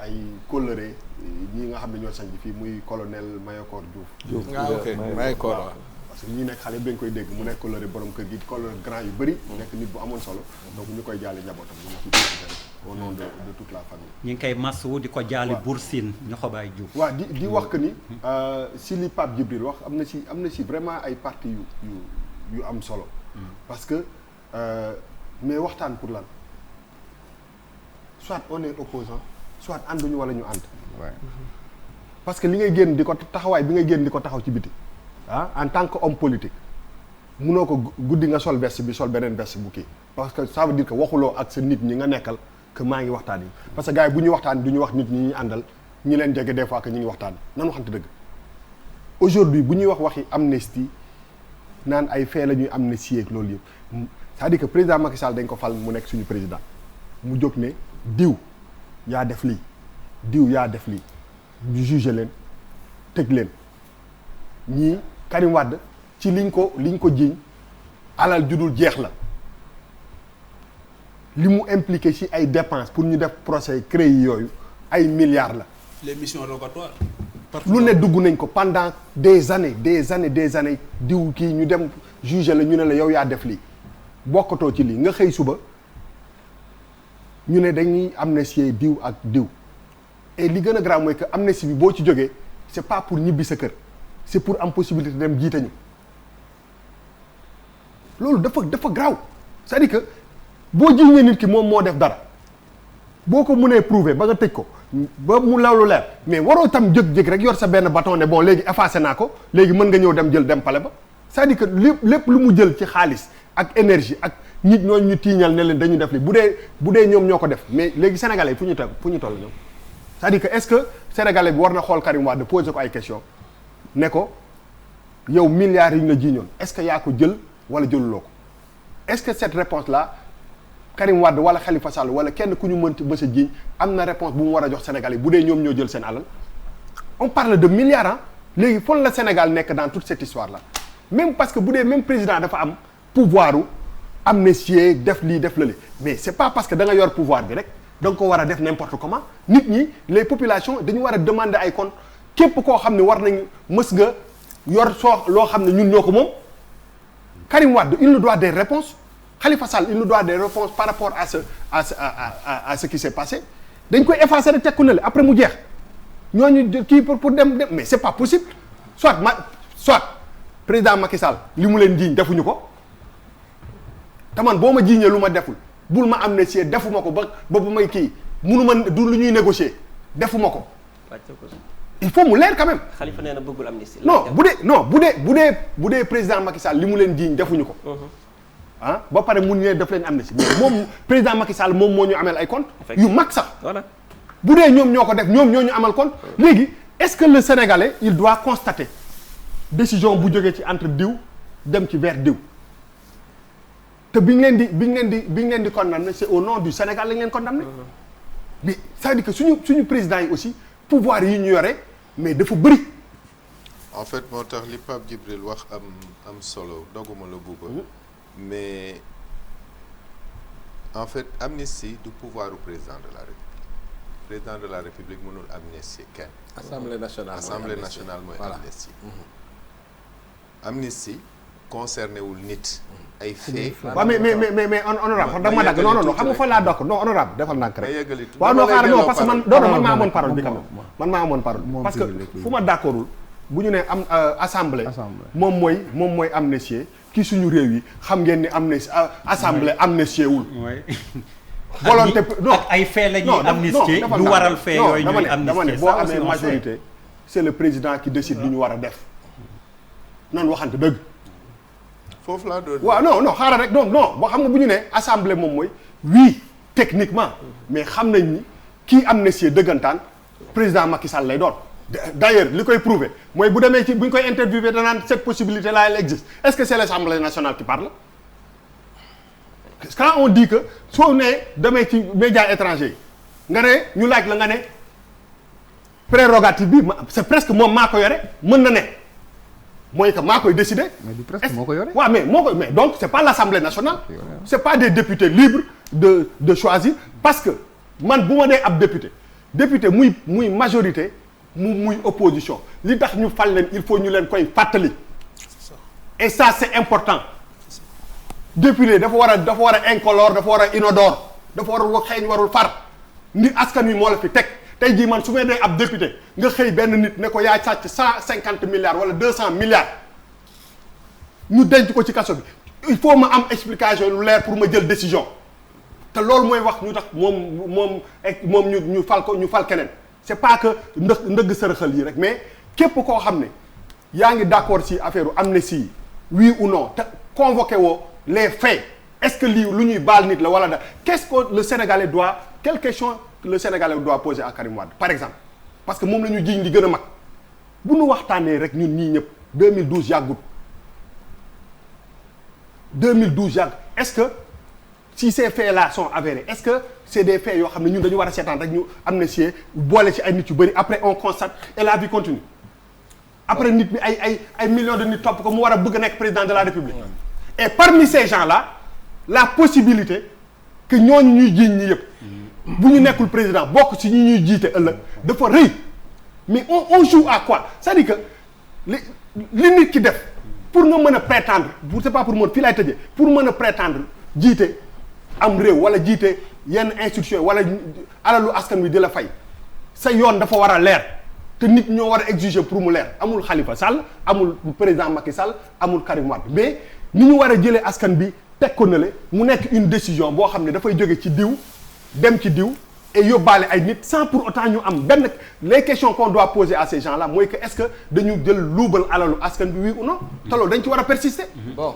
ay kóllëre ñi nga xam ne ñoo sañ fii muy colonel Mayakor Diouf. ok Mayakor waaw. parce que ñi nekk xale bi nga koy dégg mu nekk kóllëre borom kër gi kóllëre grand yu bëri. nekk nit bu amoon solo. donc ñu koy jaale njabootam ñu ngi ciy au nom de toute la famille. ñu ngi koy masawu di ko jaale Bour Sine ñu xobaay Diouf. waaw di wax que ni si li Pape Djibril wax am na si vraiment ay parti yu am solo. parce que mais waxtaan pour lan soit on est opposant soit ànduñu wala ñu ànd. parce que li ngay génn di ko taxawaay bi ngay génn di ko taxaw ci biti en tant que homme politique munoo ko guddi nga sol veste bi sol beneen veste bu kii parce que ça veut dire que waxuloo ak sa nit ñi nga nekkal que maa ngi waxtaan yi parce que gars yi bu ñuy waxtaan du ñu wax nit ñi ñuy àndal ñi leen jege des fois que ñu ngi waxtaan nan waxante dëgg aujourd'hui bu ñuy waxi amnistie naan ay fee la ñuy amnistier ak loolu yëpp c'est-à-dire que président Macky Sall dañ ko fal mu nekk suñu président mu jóg ne diw yaa def lii diw yaa def lii ñu jugé leen tëj leen ñii Karim Wade ci liñ ko jiiñ alal judul jeex la li mu impliqué ci ay dépenses pour ñu def procès créé yooyu ay milliards la. les missions rogatoires. lu ne dugg nañ ko pendant des années diw kii ñu dem jugé la ñu ne la yow yaa def lii bokkatoo ci lii nga xëy suba ñu ne dañuy amnistier diw ak diw et li gën a grave mooy que amnistie bi boo ci jógee c'est pas pour ñibbi sa kër c'est pour am possibilité dem jiite ñu loolu dafa grave c'est-à-dire que boo jiñee nit ki moom moo def dara boo ko mënee prouver ba nga tëj ko ba mu lawlu leer mais waroo tam jëg-jëg rek yor sa benn bâton ne bon léegi effacé naa ko léegi mën nga ñëw dem pale ba c'est-à-dire que lépp lu mu jël ci xaalis ak énergie ak nit ñooñu ñu tiiñal ne leen dañu def li bu dee ñoom ñoo ko def mais léegi sénégalais yi fu ñu toll ñoom c'est-à-dire que est-ce que sénégalais bi war na xool Karim Wade poser ko ay question ne ko yow milliards yi ñu la jiiñoon est-ce que yaa ko jël wala jëluloo ko est-ce que cette réponse là Karim Wade wala Khalifa Sall wala kenn ku ñu mënti bës a jiiñ am na réponse bu mu war a jox sénégalais bu dee ñoom ñoo jël seen alal on parle de milliards léegi fan la Sénégal nekk dans toute cette histoire là même parce que bu dee même président dafa am pouvoir u amnistier def lii def lële mais c'est pas parce que da nga yor pouvoir bi rek da nga ko war a def n'importe comment nit ñi les populations dañu war a demander ay comptes képp koo xam ne war nañ mës nga yor loo xam ne ñun ñoo ko moom Karim Wade il nous doit des réponses Khalifa Sall il nous doit des réponses par rapport à ce qui s'est passé dañ koy effacer rek tekku na le après mu jeex ñooñu kii pour dem mais c'est pas possible soit président Macky Sall li mu leen jiiñ defuñu ko te man boo ma jiiñee lu ma deful bul ma amnistier defuma ko ba bu may kii munu ma du lu ñuy négocier defuma ko il faut mu leer quand même. Khalifa nee na bëggul amnistie. bu dee président Macky Sall li mu leen jiiñ defuñu ko. ba pare mun ne def leen amnistie mais moom président Macky Sall moom moo ñu amel ay compte yu mag sax. voilà bu dee ñoom ñoo ko def ñoom ñoo ñu amal compte léegi est-ce que le Sénégalais il doit constater décision bu jógee ci entre diw dem ci vers diw te bi ñu leen di condamné c'est au nom du Sénégal lañ leen condamné. mais c'est-à-dire que suñu président yi aussi pouvoir yi ñu yore mais dafa bëri. en fait moo tax li Pape Djibril wax am solo doguma la buuba mais en fait amnistie du pouvoir du président de la République président de la République mënul amnistier kenn. Assemblée nationale mooy amnistie. amnistie concerné wul nit. ay faits. waaw mais honorable da ma dagg non xam nga fa laa dokk non honorable defal ndànk rek. yeggali waaw non xaaral non parce que man maa amoon parole bi quand même man maa amoon parole parce que fu ma d'accordul bu ñu nee am assemblée. moom mooy amnistier ki suñu réew yi xam ngeen ni assemblée amnistier wul. volonté non ak ay fait la ñuy amnistier lu waral fait yooyu ñuy amnistier dama ne boo amee majorité c'est le président qui décide lu ñu war a def noonu waxante dëgg. foofu laa doon waaw non xaaral rek donc non boo xam nga bu ñu nee assemblée moom mooy oui techniquement mais xam nañ ni kii amnistier dëggantaan président Macky Sall lay doon. d'ailleurs li koy prouver mooy bu demee ci bu ñu koy interviewer danaan cette possibilité là elle existe est-ce que c'est l'Assemblée nationale qui parle. quand on dit que soo nee demee ci médias étrangers nga ne ñu laaj la nga ne prérogative bi c'est presque moom maa ko yore mën na ne mooy que maa koy décider. mais du presque moo ko yore. waaw mais donc c'est pas l'Assemblée nationale. c'est pas des députés libres de choisir parce que man bu ma nee ab député député muy majorité muy opposition li tax ñu fal leen il faut ñu leen koy fàttali et ça c'est important député dafa war a incolore dafa war a inodore dafa war a xeeñ warul far ni askan wi moo la fi teg tey jii man su ma dee ab député nga xëy benn nit ne ko yaa sàcc 150 milliards wala 200 milliards ñu denc ko ci kaso bi il faut ma am explication lu leer pour ma jël décision te loolu mooy wax ñu tax moom ñu fal keneen c'est pas que ndëgg sërëxal yi rek mais képp koo xam ne yaa ngi d'accord ci affaire amnistie yi oui ou non te convoqué woo les faits est-ce que lii lu ñuy baal nit la wala da qu'est-ce que le Sénégalais doit quelle question le Sénégalais doit poser à Karim Wade par exemple parce que moom la ñu jiiñ li gën a mag bu ñu waxtaanee rek ñun ñii ñëpp 2012 yàggut 2012 yàgg est-ce que si ces faits-là sont avérés est-ce que c'est des faits yoo xam ne ñun dañu war a seetaan rek ñu amnistier boole ci ay nit yu bëri après on constate et la vie continue après nit bi ay millions de nit topp ko mu war a bëgg a nekk président de la République et parmi ces gens-là la possibilité que ñooñu ñuy jiiñ ñi yëpp bu ñu nekkul président bokk ci ñi ñuy jiite ëllëg dafa rëy mais on joue à quoi c'est-à-dire que li nit ki def pour nga mën a prétendre c'est pas pour mën fii laay tëjee pour mën a prétendre jiite am réew wala jiite yenn institution wala alalu askan wi di la fay sa yoon dafa war a leer te nit ñoo war a exiger pour mu leer amul Khalifa Sall amul président Macky Sall amul Karim Wade mais ni ñu war a jëlee askan bi teg ko na le mu nekk une décision boo xam ne dafay jóge ci diw dem ci diw et yóbbaale ay nit sans pour autant ñu am benn les questions qu'on doit poser à ces gens là mooy que est-ce que dañu jël luubal alalu askan bi oui ou non te loolu dañ ci war a persister. bon